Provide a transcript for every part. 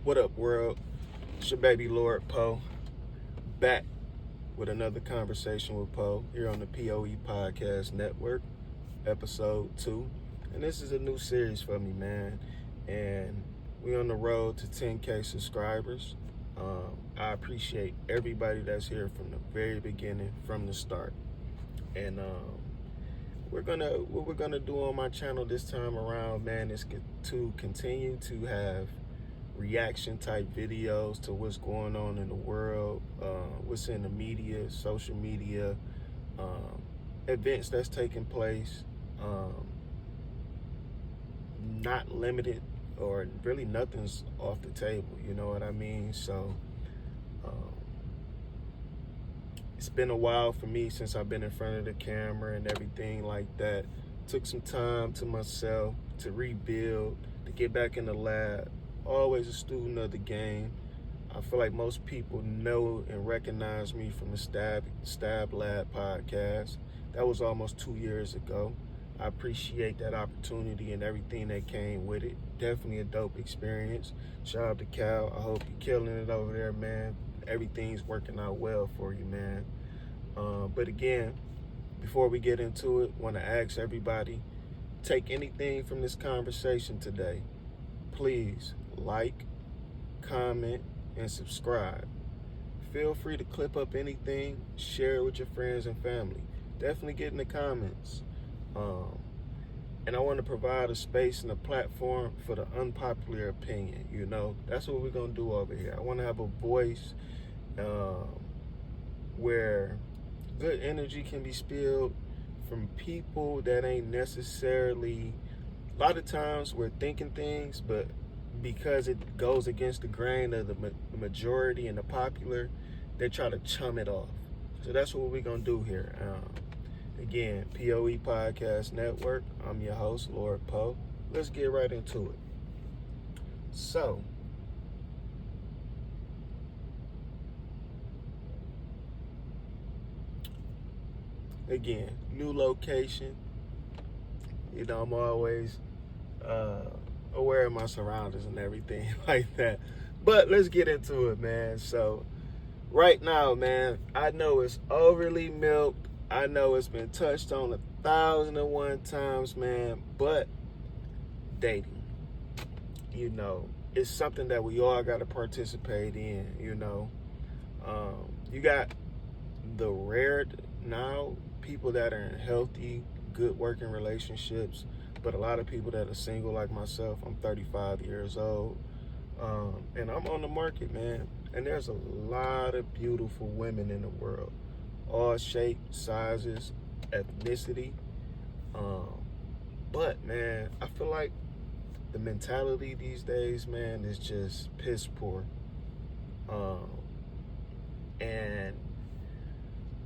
What up, world? It's your baby Lord Poe, back with another conversation with Poe here on the POE Podcast Network, episode 2. And this is a new series for me, man. And we're on the road to 10K subscribers. I appreciate everybody that's here from the very beginning, from the start. And what we're gonna do on my channel this time around, man, is to continue to have reaction type videos to what's going on in the world, what's in the media, social media, events that's taking place, not limited, or really nothing's off the table, you know what I mean? So it's been a while for me since I've been in front of the camera and everything like that. Took some time to myself to rebuild, to get back in the lab. Always a student of the game. I feel like most people know and recognize me from the Stab Lab podcast. That was almost 2 years ago. I appreciate that opportunity and everything that came with it. Definitely a dope experience. Shout out to Cal. I hope you're killing it over there, man. Everything's working out well for you, man. But again, before we get into it, want to ask everybody, take anything from this conversation today. Please like, comment, and subscribe. Feel free to clip up anything, share it with your friends and family. Definitely get in the comments. And I want to provide a space and a platform for the unpopular opinion, you know. That's what we're going to do over here. I want to have a voice where good energy can be spilled from people that ain't necessarily, a lot of times we're thinking things, but because it goes against the grain of the majority and the popular, they try to chum it off. So that's what we're going to do here. Again, POE Podcast Network. I'm your host, Lord Poe. Let's get right into it. So, again, new location. You know, I'm always aware of my surroundings and everything like that. But let's get into it, man. So, right now, man, I know it's overly milked. I know it's been touched on 1,001 times, man, but dating, you know, it's something that we all got to participate in, you know. You got the rare now people that are in healthy, good working relationships, but a lot of people that are single like myself. I'm 35 years old, and I'm on the market, man, and there's a lot of beautiful women in the world. All shapes, sizes, ethnicity. But, man, I feel like the mentality these days, man, is just piss poor. And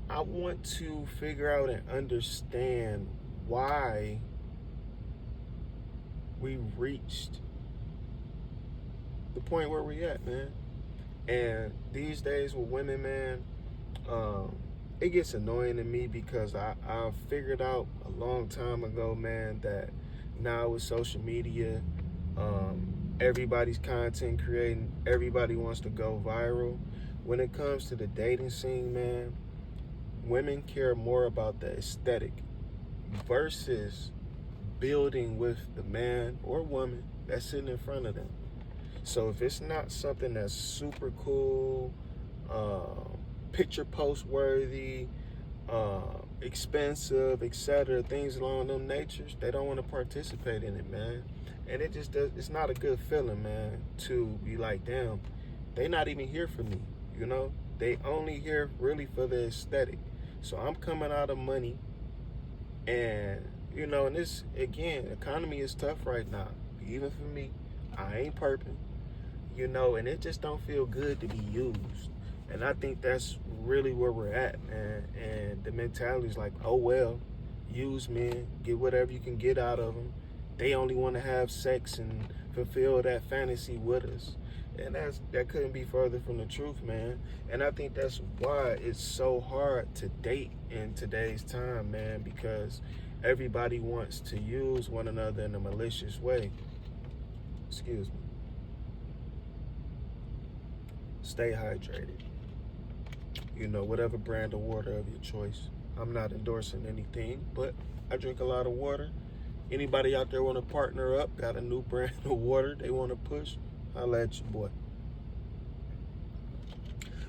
I want to figure out and understand why we reached the point where we at, man. And these days with women, man, it gets annoying to me because I figured out a long time ago, man, that now with social media, everybody's content creating, everybody wants to go viral. When it comes to the dating scene, man, women care more about the aesthetic versus building with the man or woman that's sitting in front of them. So if it's not something that's super cool, picture post worthy, expensive, etc., things along them natures, they don't want to participate in it, man. And it just does, it's not a good feeling, man, to be like, damn, they not even here for me, you know. They only here really for the aesthetic. So I'm coming out of money, and you know, and this, again, economy is tough right now, even for me. I ain't perping, you know, and it just don't feel good to be used. And I think that's really where we're at, man. And the mentality is like, oh, well, use men, get whatever you can get out of them. They only want to have sex and fulfill that fantasy with us. And that couldn't be further from the truth, man. And I think that's why it's so hard to date in today's time, man, because everybody wants to use one another in a malicious way. Excuse me. Stay hydrated. You know, whatever brand of water of your choice. I'm not endorsing anything, but I drink a lot of water. Anybody out there want to partner up, got a new brand of water they want to push, holla at your boy.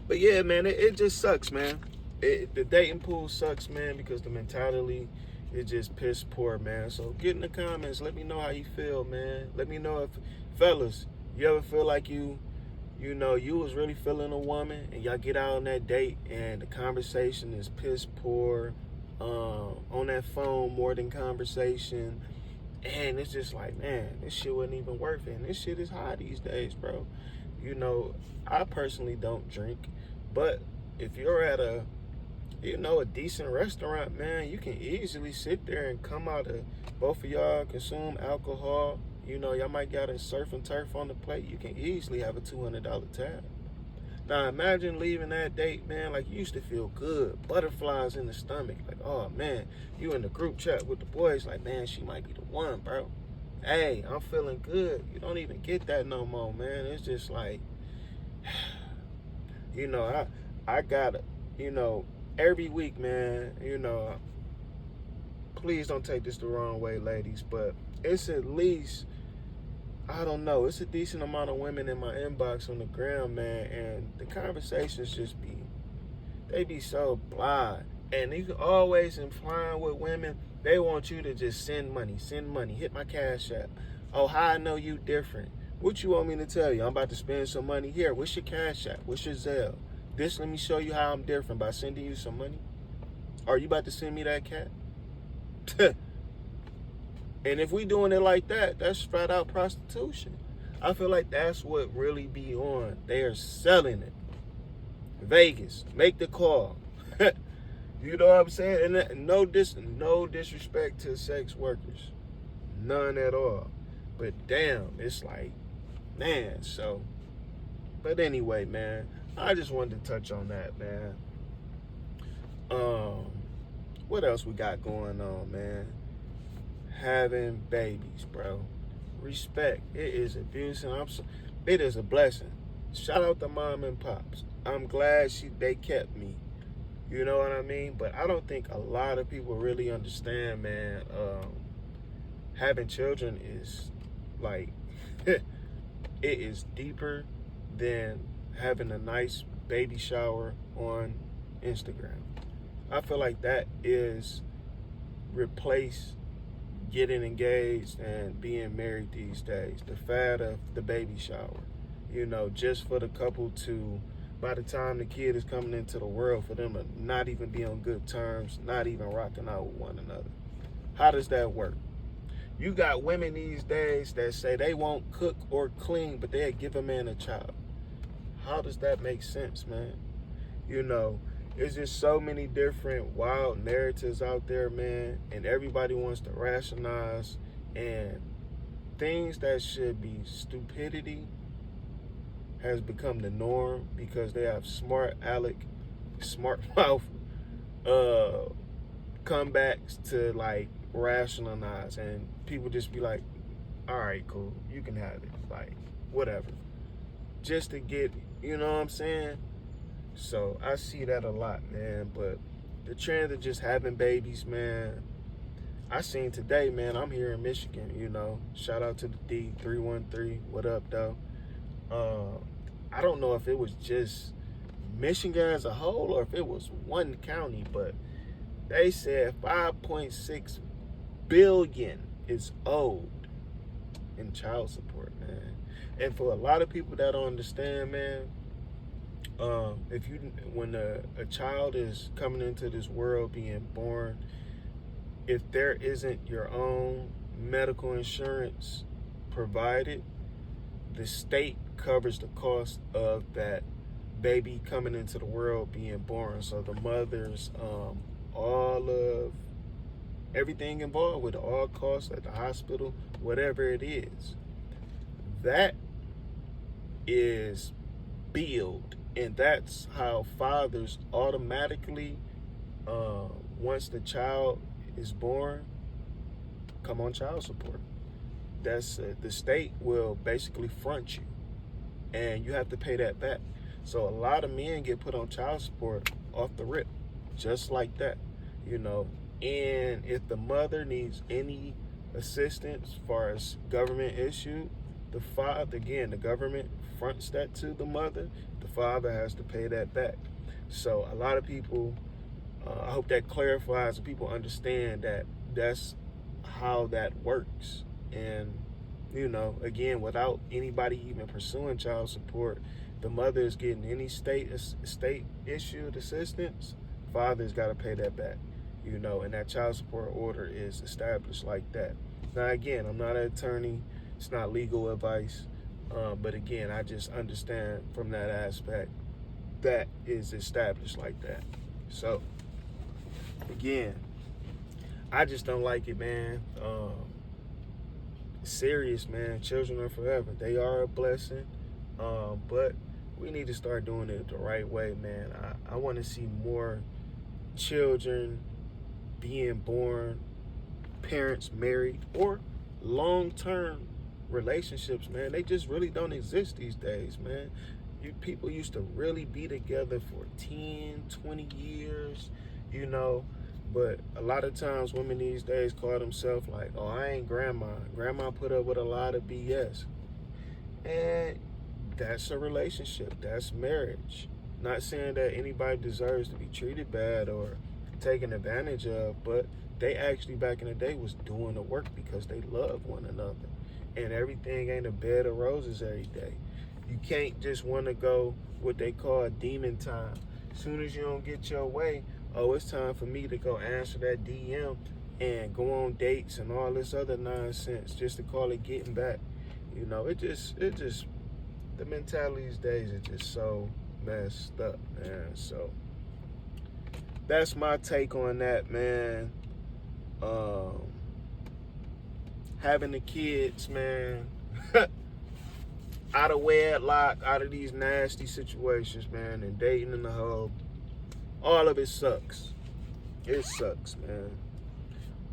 But yeah, man, it just sucks, man. The dating pool sucks, man, because the mentality is just piss poor, man. So get in the comments. Let me know how you feel, man. Let me know if, fellas, you ever feel like you know, you was really feeling a woman and y'all get out on that date and the conversation is piss poor, on that phone more than conversation. And it's just like, man, this shit wasn't even worth it. And this shit is high these days, bro. You know, I personally don't drink, but if you're at a decent restaurant, man, you can easily sit there and come out of, both of y'all consume alcohol. You know, y'all might got a surf and turf on the plate. You can easily have a $200 tab. Now, imagine leaving that date, man, like you used to feel good. Butterflies in the stomach. Like, oh, man, you in the group chat with the boys. Like, man, she might be the one, bro. Hey, I'm feeling good. You don't even get that no more, man. It's just like, you know, I got to, you know, every week, man, you know, please don't take this the wrong way, ladies, but it's at least, I don't know, it's a decent amount of women in my inbox on the ground, man, and the conversations just they be so blah. And you can always implying with women, they want you to just send money, hit my Cash App. Oh, how I know you different? What you want me to tell you? I'm about to spend some money here. What's your Cash App? What's your Zelle? Let me show you how I'm different by sending you some money. Are you about to send me that cat? And if we doing it like that, that's flat out prostitution. I feel like that's what really be on. They are selling it. Vegas, make the call. You know what I'm saying? And no disrespect to sex workers. None at all. But damn, it's like, man, so. But anyway, man, I just wanted to touch on that, man. What else we got going on, man? Having babies, bro. Respect. It is abuse, and it is a blessing. Shout out to mom and pops. I'm glad they kept me. You know what I mean? But I don't think a lot of people really understand, man. Having children is like, it is deeper than having a nice baby shower on Instagram. I feel like that is replaced getting engaged and being married these days. The fad of the baby shower, you know, just for the couple to, by the time the kid is coming into the world, for them to not even be on good terms, not even rocking out with one another. How does that work? You got women these days that say they won't cook or clean, but they'll give a man a child. How does that make sense, man? You know, it's just so many different wild narratives out there, man, and everybody wants to rationalize, and things that should be stupidity has become the norm because they have smart mouth comebacks to like rationalize, and people just be like, all right, cool, you can have it, like whatever, just to get, you know what I'm saying? So I see that a lot, man. But the trend of just having babies, man, I seen today, man. I'm here in Michigan, you know. Shout out to the D313. What up, though? I don't know if it was just Michigan as a whole or if it was one county, but they said 5.6 billion is owed in child support, man. And for a lot of people that don't understand, man, when a child is coming into this world being born, if there isn't your own medical insurance provided, the state covers the cost of that baby coming into the world being born. So the mother's, all of everything involved with it, all costs at the hospital, whatever it is, that is billed. And that's how fathers automatically, once the child is born, come on child support. That's the state will basically front you, and you have to pay that back. So a lot of men get put on child support off the rip, just like that, you know. And if the mother needs any assistance as far as government issue, the father, again, the government fronts that to the mother. The father has to pay that back. So a lot of people, I hope that clarifies and people understand that that's how that works. And, you know, again, without anybody even pursuing child support, the mother is getting any state issued assistance, father's got to pay that back, you know, and that child support order is established like that. Now, again, I'm not an attorney. It's not legal advice. But again, I just understand from that aspect that is established like that. So, again, I just don't like it, man. Serious, man. Children are forever. They are a blessing. But we need to start doing it the right way, man. I want to see more children being born, parents married, or long-term relationships, man. They just really don't exist these days, man. People used to really be together for 10, 20 years, you know. But a lot of times women these days call themselves like, oh, I ain't grandma. Grandma put up with a lot of BS. And that's a relationship. That's marriage. Not saying that anybody deserves to be treated bad or taken advantage of, but they actually back in the day was doing the work because they love one another. And everything ain't a bed of roses every day. You can't just want to go what they call demon time. As soon as you don't get your way, oh, it's time for me to go answer that DM and go on dates and all this other nonsense just to call it getting back. You know, it just, the mentality these days is just so messed up, man. So that's my take on that, man. Having the kids, man, out of wedlock, out of these nasty situations, man, and dating in the hoe, all of it sucks. It sucks, man.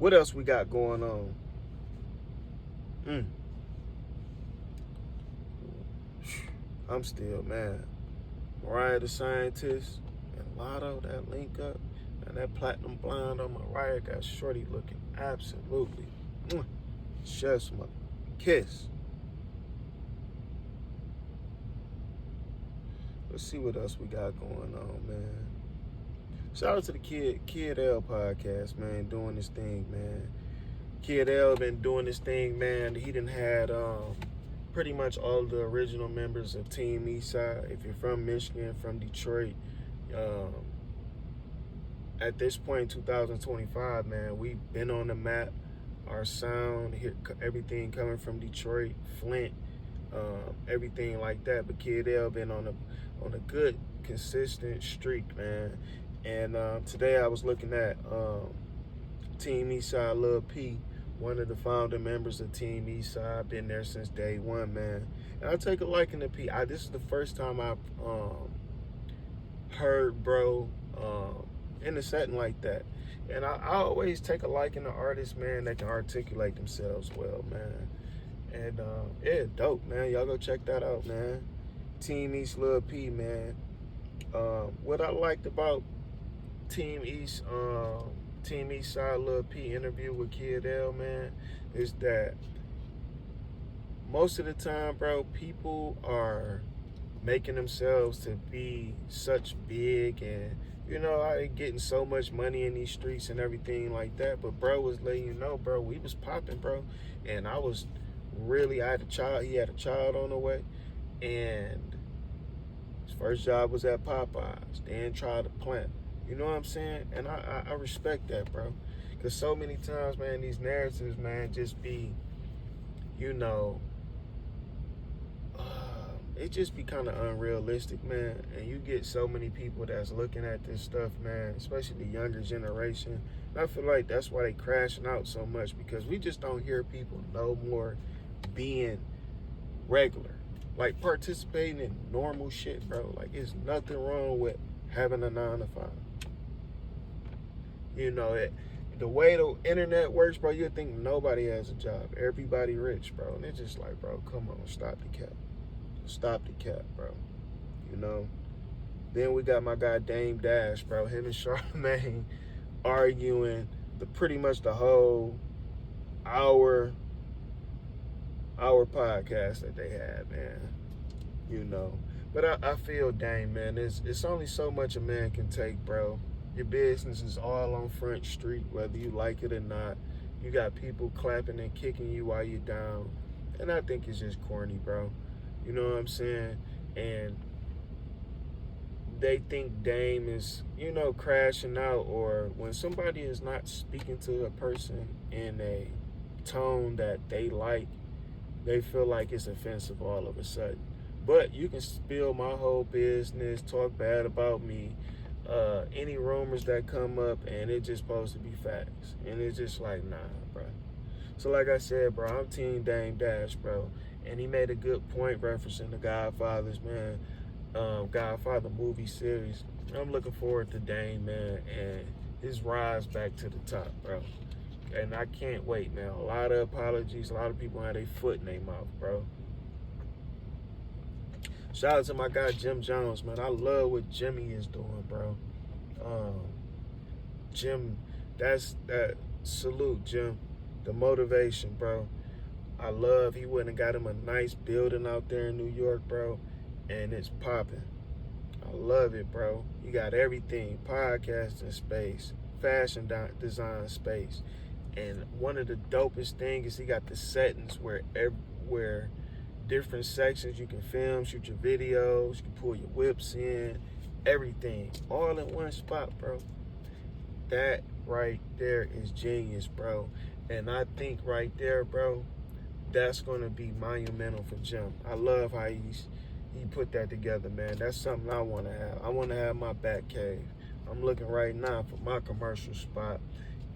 What else we got going on? I'm still mad. Mariah the Scientist and Lotto, that link up, and that platinum blonde on Mariah got shorty looking absolutely chest mother kiss. Let's see what else we got going on, man. Shout out to the Kid L podcast, man, doing this thing, man. Kid L been doing this thing, man. He done had pretty much all the original members of Team Eastside. If you're from Michigan, from Detroit, at this point in 2025, man, we've been on the map. Our sound, everything coming from Detroit, Flint, everything like that. But Kid L been on a good, consistent streak, man. And today I was looking at Team Eastside, Lil P, one of the founder members of Team Eastside. Been there since day one, man. And I take a liking to P. This is the first time I've heard bro in a setting like that. And I always take a liking to artists, man, that can articulate themselves well, man. And yeah, dope, man. Y'all go check that out, man. Team East Lil P, man. What I liked about Team East Side Lil P interview with Kid L, man, is that most of the time, bro, people are making themselves to be such big and, you know, I getting so much money in these streets and everything like that. But bro was letting you know, bro, we was popping, bro. And I had a child. He had a child on the way. And his first job was at Popeyes. Then tried to plant. You know what I'm saying? And I respect that, bro. Because so many times, man, these narratives, man, just be, you know, it just be kind of unrealistic, man. And you get so many people that's looking at this stuff, man, especially the younger generation. And I feel like that's why they crashing out so much, because we just don't hear people no more being regular. Like participating in normal shit, bro. Like it's nothing wrong with having a 9 to 5. You know, the way the internet works, bro, you'd think nobody has a job. Everybody rich, bro. And it's just like, bro, come on, stop the cap. Stop the cap, bro. you know. Then we got my guy Dame Dash, bro. Him and Charlamagne arguing pretty much the whole hour podcast that they had, man. You know. But I feel, Dame, man, it's only so much a man can take, bro. Your business is all on Front Street, whether you like it or not. You got people clapping and kicking you while you're down. And I think it's just corny, bro. You know what I'm saying? And they think Dame is, you know, crashing out, or when somebody is not speaking to a person in a tone that they like, they feel like it's offensive all of a sudden. But you can spill my whole business, talk bad about me, any rumors that come up, and it's just supposed to be facts. And it's just like, nah, bro. So like I said, bro, I'm Team Dame Dash, bro. And he made a good point referencing the Godfathers, man. Godfather movie series. I'm looking forward to Dame, man, and his rise back to the top, bro. And I can't wait, man. A lot of apologies. A lot of people had their foot in their mouth, bro. Shout out to my guy Jim Jones, man. I love what Jimmy is doing, bro. Jim, that salute, Jim. The motivation, bro. I love he went and got him a nice building out there in New York, bro. And it's popping. I love it, bro. You got everything. Podcasting space, fashion design space. And one of the dopest things is he got the settings where different sections you can film, shoot your videos, you can pull your whips in, everything. All in one spot, bro. That right there is genius, bro. And I think right there, bro, that's going to be monumental for Jim. I love how he put that together, man. That's something I want to have. I want to have my back cave. I'm looking right now for my commercial spot,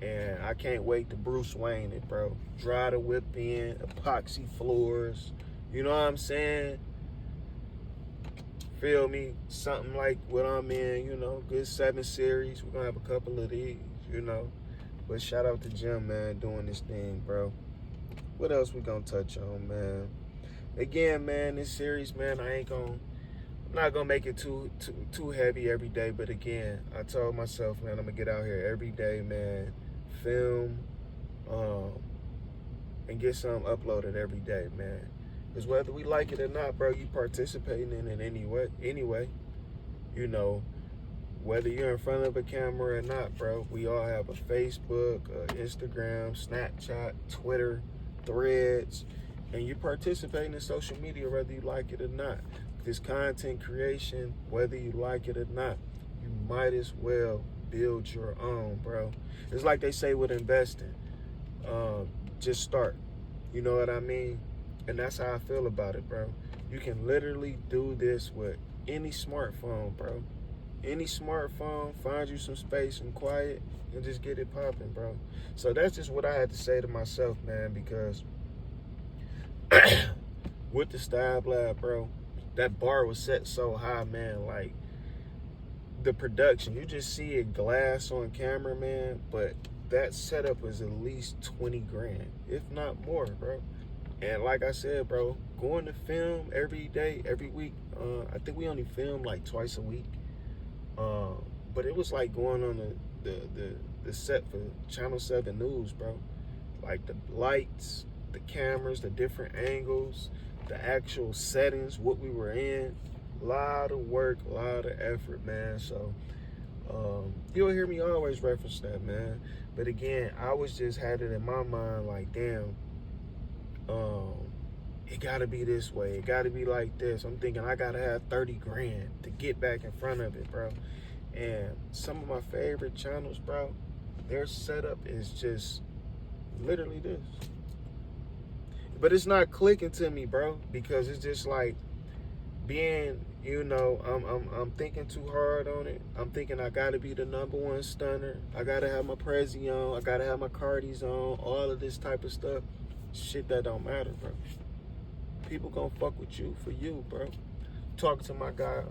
and I can't wait to Bruce Wayne it, bro. Dry the whip in, epoxy floors. You know what I'm saying? Feel me? Something like what I'm in, you know, good 7 series. We're going to have a couple of these, you know. But shout out to Jim, man, doing this thing, bro. What else we going to touch on, man? Again, man, this series, man, I'm not gonna make it too heavy every day, but again, I told myself, man, I'm gonna get out here every day, man, film, and get something uploaded every day, man. Because whether we like it or not, bro, you participating in it anyway. You know, whether you're in front of a camera or not, bro, we all have a Facebook, Instagram, Snapchat, Twitter, Threads. And you're participating in social media whether you like it or not. This content creation, whether you like it or not, you might as well build your own, bro. It's like they say with investing. Just start. You know what I mean? And that's how I feel about it, bro. You can literally do this with any smartphone, bro. Any smartphone, find you some space and quiet and just get it popping, bro. So that's just what I had to say to myself, man, because with the Style Lab, bro, that bar was set so high, man. Like, the production, you just see it glass on camera, man, but that setup was at least 20 grand, if not more, bro. And like I said, bro, going to film every day, every week, I think we only filmed like twice a week. But it was like going on the set for Channel 7 News, bro. Like the lights, the cameras, the different angles, the actual settings, what we were in. A lot of work, a lot of effort, man. So you'll hear me always reference that, man. But again, I was just had it in my mind like, damn, it gotta be this way, it gotta be like this. I'm thinking I gotta have 30 grand to get back in front of it, bro. And some of my favorite channels, bro, their setup is just literally this. But it's not clicking to me, bro, because it's just like being, you know, I'm thinking too hard on it. I'm thinking I gotta be the #1 stunner. I gotta have my Prezi on. I gotta have my Cardis on. All of this type of stuff. Shit that don't matter, bro. People gonna fuck with you for you, bro. Talking to my guy,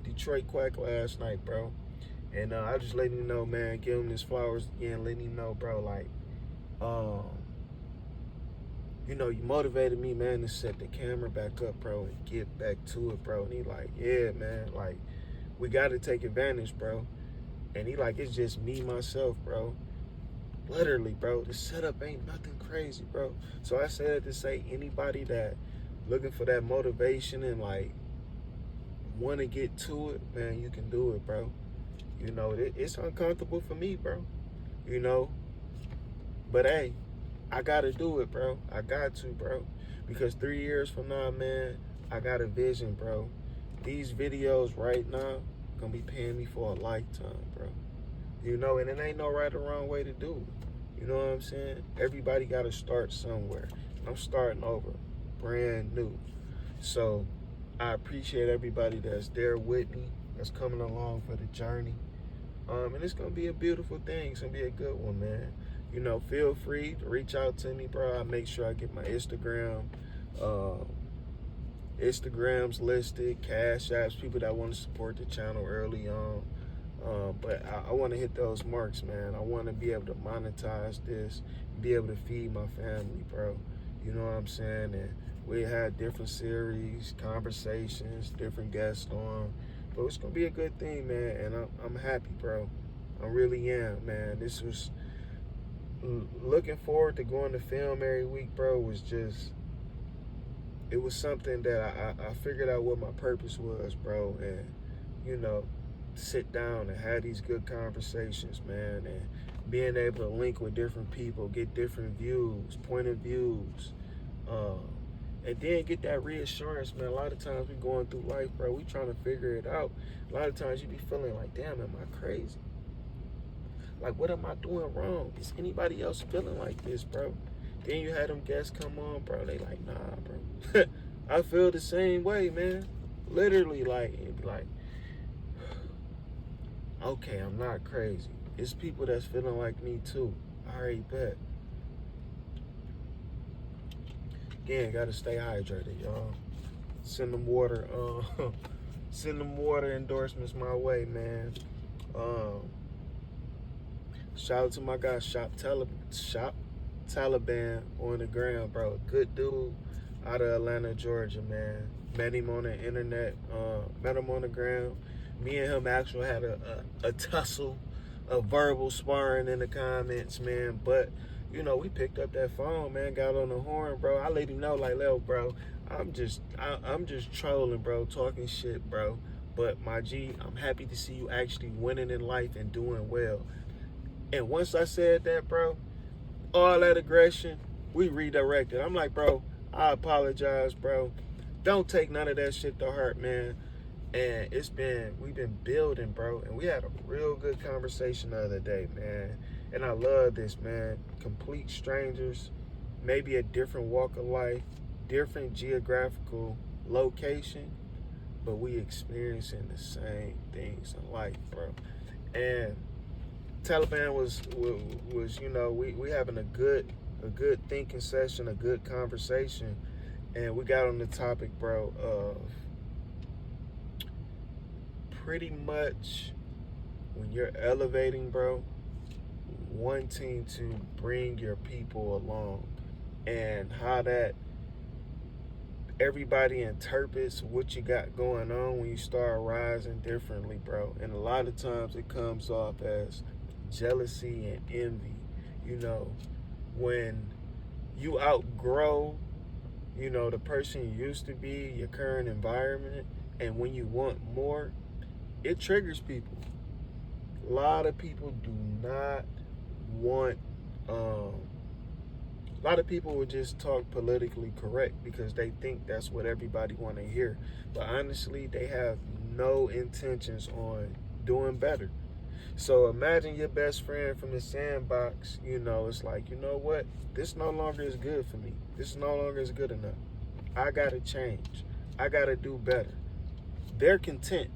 Detroit Quack last night, bro. And I just letting him know, man, give him his flowers again, letting him know, bro, like, you know, you motivated me, man, to set the camera back up, bro, and get back to it, bro. And he like, yeah, man, like, we got to take advantage, bro. And he like, it's just me, myself, bro. Literally, bro, the setup ain't nothing crazy, bro. So I said to say, anybody that looking for that motivation and like want to get to it, man, you can do it, bro. You know, it's uncomfortable for me, bro. You know, but hey, I gotta do it, bro. I got to, bro. Because 3 years from now, man, I got a vision, bro. These videos right now gonna be paying me for a lifetime, bro. You know, and it ain't no right or wrong way to do it. You know what I'm saying? Everybody gotta start somewhere. I'm starting over, brand new. So I appreciate everybody that's there with me, that's coming along for the journey. And it's gonna be a beautiful thing. It's gonna be a good one, man. You know, feel free to reach out to me, bro. I make sure I get my Instagrams listed, Cash Apps, people that want to support the channel early on. But I want to hit those marks, man. I want to be able to monetize this, be able to feed my family, bro. You know what I'm saying? And we had different series, conversations, different guests on. But it's going to be a good thing, man. And I'm happy, bro. I really am, man. This was looking forward to going to film every week, bro, was just, it was something that I figured out what my purpose was, bro. And, you know, sit down and have these good conversations, man, and being able to link with different people, get different views, point of views, and then get that reassurance, man. A lot of times we going through life, bro, we trying to figure it out. A lot of times you be feeling like, damn, am I crazy? Like, what am I doing wrong? Is anybody else feeling like this, bro? Then you had them guests come on, bro. They like, nah, bro. I feel the same way, man. Literally, like, it'd be like, okay, I'm not crazy. It's people that's feeling like me too. All right, bet. Again, gotta stay hydrated, y'all. Send them water, send them water endorsements my way, man. Shout out to my guy, Shop Taliban on the ground, bro. Good dude out of Atlanta, Georgia, man. Met him on the internet, met him on the ground. Me and him actually had a tussle, a verbal sparring in the comments, man. But, you know, we picked up that phone, man, got on the horn, bro. I let him know, like, Lil, bro, I'm just trolling, bro, talking shit, bro. But, my G, I'm happy to see you actually winning in life and doing well. And once I said that, bro, all that aggression, we redirected. I'm like, bro, I apologize, bro. Don't take none of that shit to heart, man. And we've been building, bro. And we had a real good conversation the other day, man. And I love this, man. Complete strangers, maybe a different walk of life, different geographical location, but we experiencing the same things in life, bro. And Taliban was you know, we having a good thinking session, a good conversation, and we got on the topic, bro, of pretty much when you're elevating, bro, wanting to bring your people along and how that everybody interprets what you got going on when you start rising differently, bro. And a lot of times it comes off as jealousy and envy. You know, when you outgrow, you know, the person you used to be, your current environment, and when you want more, it triggers people. A lot of people do not want, a lot of people would just talk politically correct because they think that's what everybody want to hear. But honestly, they have no intentions on doing better. So imagine your best friend from the sandbox, you know, it's like, you know what? This no longer is good for me. This no longer is good enough. I got to change. I got to do better. They're content.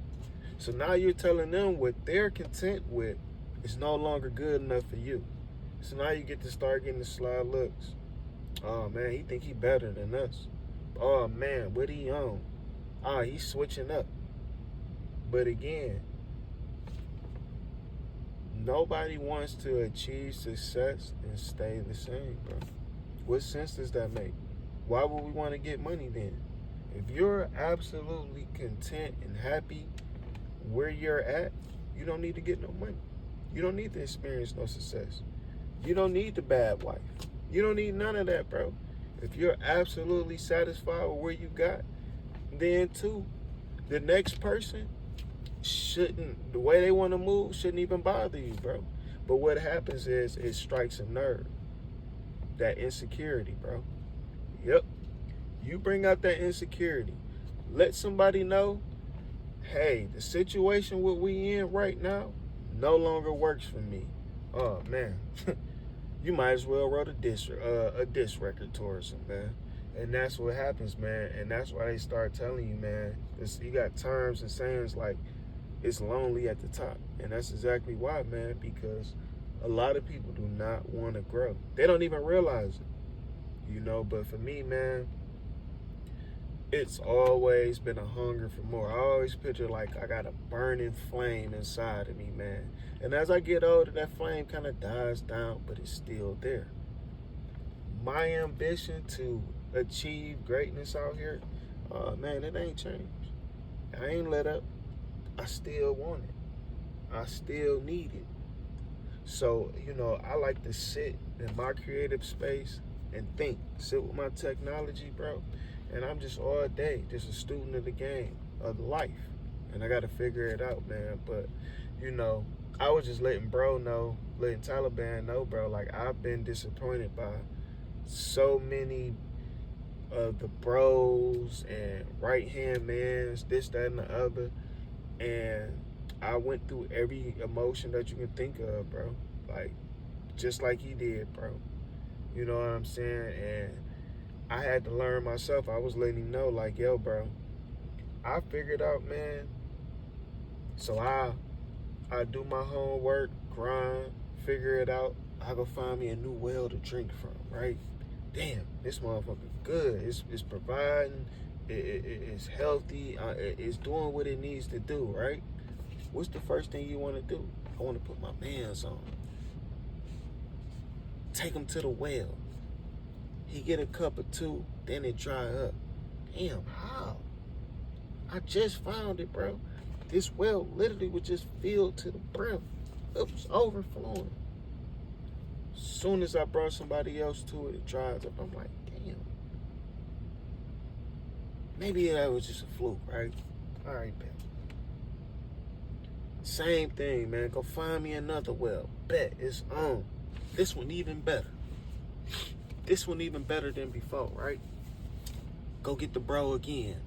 So now you're telling them what they're content with is no longer good enough for you. So now you get to start getting the sly looks. Oh, man, he think he better than us. Oh, man, what he on? Oh, he's switching up. But again, nobody wants to achieve success and stay the same, bro. What sense does that make? Why would we want to get money then? If you're absolutely content and happy where you're at, you don't need to get no money. You don't need to experience no success. You don't need the bad wife. You don't need none of that, bro. If you're absolutely satisfied with where you got, then too, the next person shouldn't, the way they want to move shouldn't even bother you, bro. But what happens is it strikes a nerve. That insecurity, bro. Yep. You bring out that insecurity. Let somebody know, hey, the situation what we in right now no longer works for me. Oh man. You might as well wrote a diss record towards them, man. And that's what happens, man. And that's why they start telling you, man, you got terms and sayings like it's lonely at the top. And that's exactly why, man, because a lot of people do not want to grow. They don't even realize it, you know. But for me, man, it's always been a hunger for more. I always picture like I got a burning flame inside of me, man. And as I get older, that flame kind of dies down, but it's still there. My ambition to achieve greatness out here, man, it ain't changed. I ain't let up. I still want it. I still need it. So, you know, I like to sit in my creative space and think, sit with my technology, bro. And I'm just all day, just a student of the game, of life. And I got to figure it out, man. But, you know, I was just letting Taliban know, bro, like I've been disappointed by so many of the bros and right-hand mans, this, that, and the other. And I went through every emotion that you can think of, bro. Like, just like he did, bro. You know what I'm saying? And I had to learn myself. I was letting him know, like, yo, bro, I figured out, man. So I do my homework, grind, figure it out. I go find me a new well to drink from, right? Damn, this motherfucker good. It's providing. It's healthy. It's doing what it needs to do, right? What's the first thing you want to do? I want to put my mans on. Take him to the well. He get a cup or two, then it dry up. Damn, how? I just found it, bro. This well literally was just filled to the brim. It was overflowing. As soon as I brought somebody else to it, it dries up. I'm like, damn. Maybe that was just a fluke, right? All right, bet. Same thing, man. Go find me another well. Bet, it's on. This one even better. This one even better than before, right? Go get the bro again.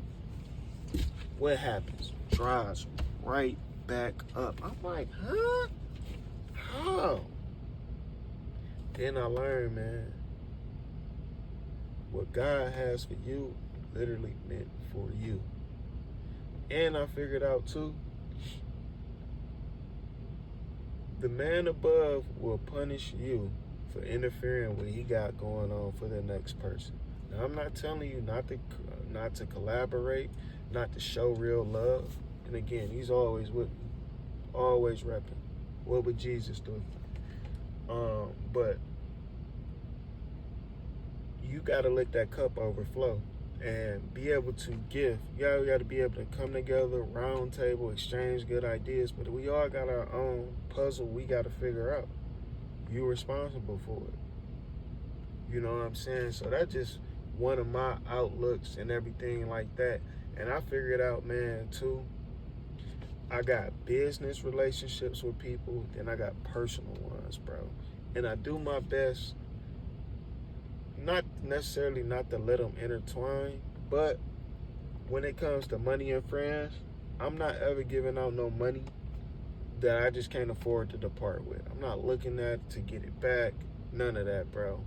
What happens? Dries right back up. I'm like, huh? How? Then I learned, man, what God has for you literally meant for you. And I figured out too, the man above will punish you for interfering with what he got going on for the next person. Now, I'm not telling you not to collaborate, not to show real love. And again, he's always with me, always repping. What would Jesus do? But you gotta let that cup overflow and be able to give. Y'all gotta be able to come together, round table, exchange good ideas. But we all got our own puzzle we gotta figure out. You're responsible for it. You know what I'm saying? So that's just one of my outlooks and everything like that. And I figured out, man, too, I got business relationships with people, then I got personal ones, bro. And I do my best, not necessarily not to let them intertwine, but when it comes to money and friends, I'm not ever giving out no money that I just can't afford to depart with. I'm not looking at to get it back. None of that, bro.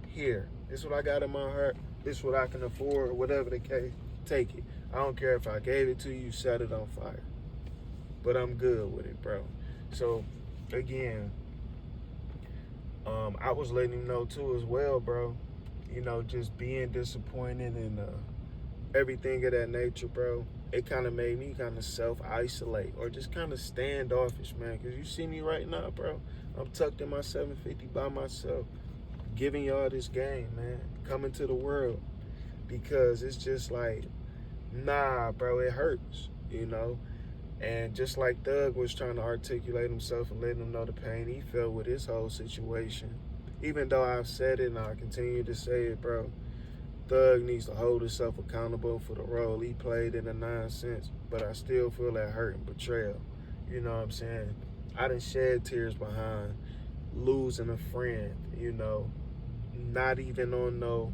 Here, this is what I got in my heart. This is what I can afford, whatever the case, take it. I don't care if I gave it to you, set it on fire. But I'm good with it, bro. So, again, I was letting him know too as well, bro. You know, just being disappointed and everything of that nature, bro. It kind of made me kind of self-isolate or just kind of standoffish, man. Because you see me right now, bro. I'm tucked in my 750 by myself, giving y'all this game, man. Coming to the world. Because it's just like, nah, bro, it hurts, you know? And just like Thug was trying to articulate himself and letting him know the pain he felt with his whole situation, even though I've said it and I continue to say it, bro, Thug needs to hold himself accountable for the role he played in the nonsense, but I still feel that hurt and betrayal. You know what I'm saying? I done shed tears behind losing a friend, you know, not even on no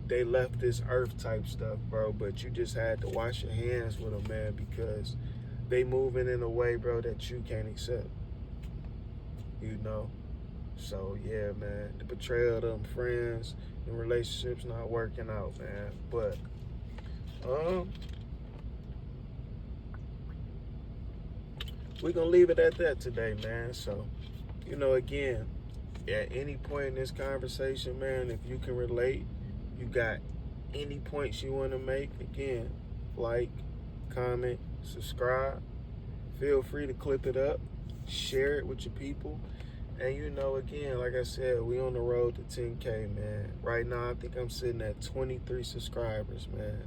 they left this earth type stuff, bro, but you just had to wash your hands with them, man, because they moving in a way, bro, that you can't accept, you know? So, yeah, man, the betrayal of them friends and relationships not working out, man. But, we're going to leave it at that today, man. So, you know, again, at any point in this conversation, man, if you can relate, you got any points you want to make, again, like, comment, subscribe. Feel free to clip it up, share it with your people. And you know, again, like I said, we on the road to 10K, man. Right now, I think I'm sitting at 23 subscribers, man.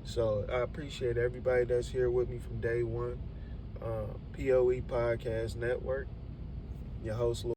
So I appreciate everybody that's here with me from day one. POE Podcast Network. Your host,